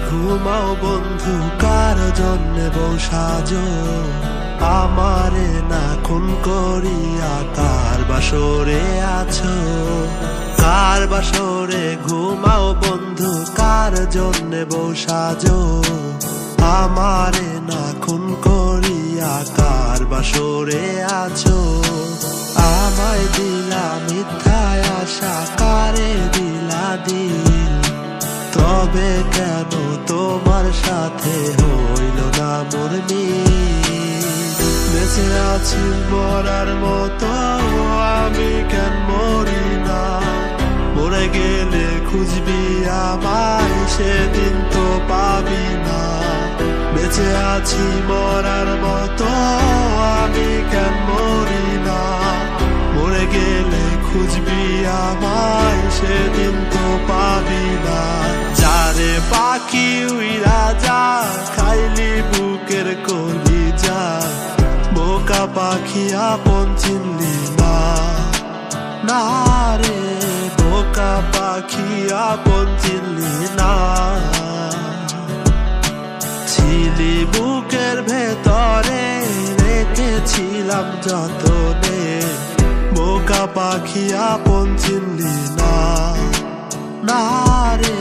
ঘুমাও বন্ধু, কার জন্যে বউ সাজো? আমারে না খুন করিয়া কার বাসরে আছো? কার বাসরে ঘুমাও বন্ধু, কার জন্যে বউ সাজো? আমারে না খুন করিয়া কার বাসরে আছো? আমায় দিলা মিথ্যায় আশা, কারে দিলা দিল? তবে কেন তোমার সাথে হইল না মোর মিল? বেঁচে আছি মরার মতো, আমি কেন মরি না? মরে গেলে খুঁজবি আমায়, সেদিন তো পাবি না। বেঁচে আছি মরার মতো, আমি কেন মরি না? মরে গেলে খুঁজবি আমায়, সেদিন তো পাবি না। যারে পাখি উইরা যা, খাইলি বুকের কলিজা। বোকা পাখি আপন চিনলি না, না রে বোকা পাখি আপন চিনলি না। ছিলি বুকের ভেতরে, রেখেছিলাম যতনে। বোকা পাখি আপন চিনলি না, না রে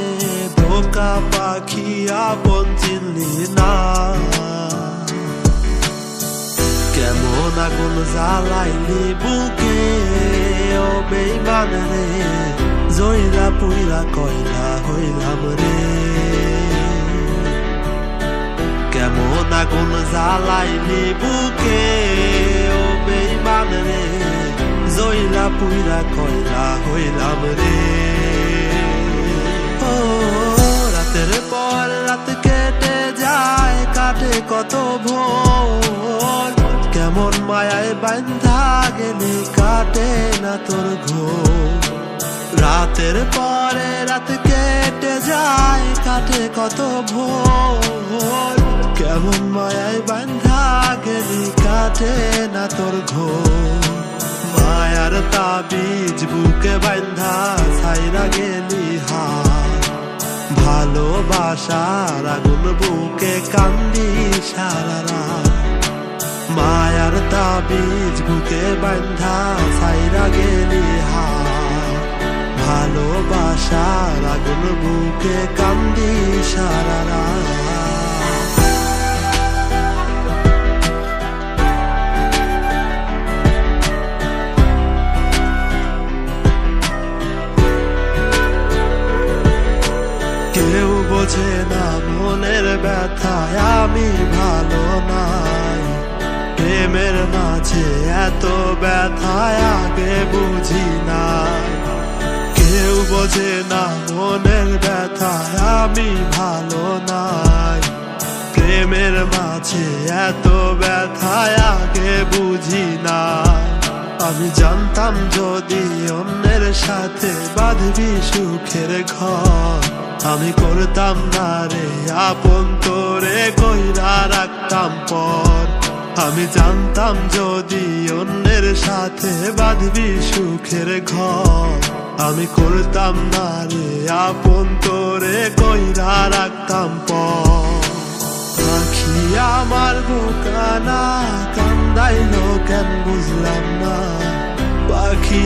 বোকা পাখি আপন চিনলি না। কেমন আগুন জ্বালাইলি বুকে ও বেইমান রে, জইরা পুইরা কয়লা হইলাম রে। কেমন আগুন জ্বালাইলি বুকে ও বেইমান রে, জইরা পুইরা কয়লা হইলাম রে। ও রাতের পর রাত কেটে যায়, কাটে কত ভোর। কেমন মায়ায় বান্ধা গেলি, কাটে না তোর ঘোর। রাতের পরে রাত কেটে যায়, কাটে কত ভোর। কেমন মায়ায় বান্ধা গেলি, কাটে না তোর ঘোর। মায়ার তাবিজ বুকে বান্ধা ছাইরা গেলি হাত। ভালোবাসার আগুন বুকে কান্দি সারা রাত। মায়ার তাবিজ বুকে বান্ধা ছাইরা গেলি হাত। ভালোবাসার আগুন বুকে কান্দি সারা রাত। কেউ বোঝে না মনের ব্যথায়, আমি ভালো নাই। প্রেমের মাঝে এত ব্যথায় আগে বুঝি নাই। কেউ বোঝে না মনের ব্যথায়, আমি ভালো নাই। প্রেমের মাঝে এত ব্যথায় আগে বুঝি না। আমি জানতাম যদি অন্যের সাথে বাঁধবি সুখের ঘর, আমি করতাম না রে আপন তোরে কইরা রাখতাম পর। আমি জানতাম যদি অন্যের সাথে বাঁধবি সুখের ঘর, আমি করতাম না রে আপন তোরে কইরা রাখতাম পর। পাখি আমার বোকা না, কান্দাইলো কেন বুঝলাম না। পাখি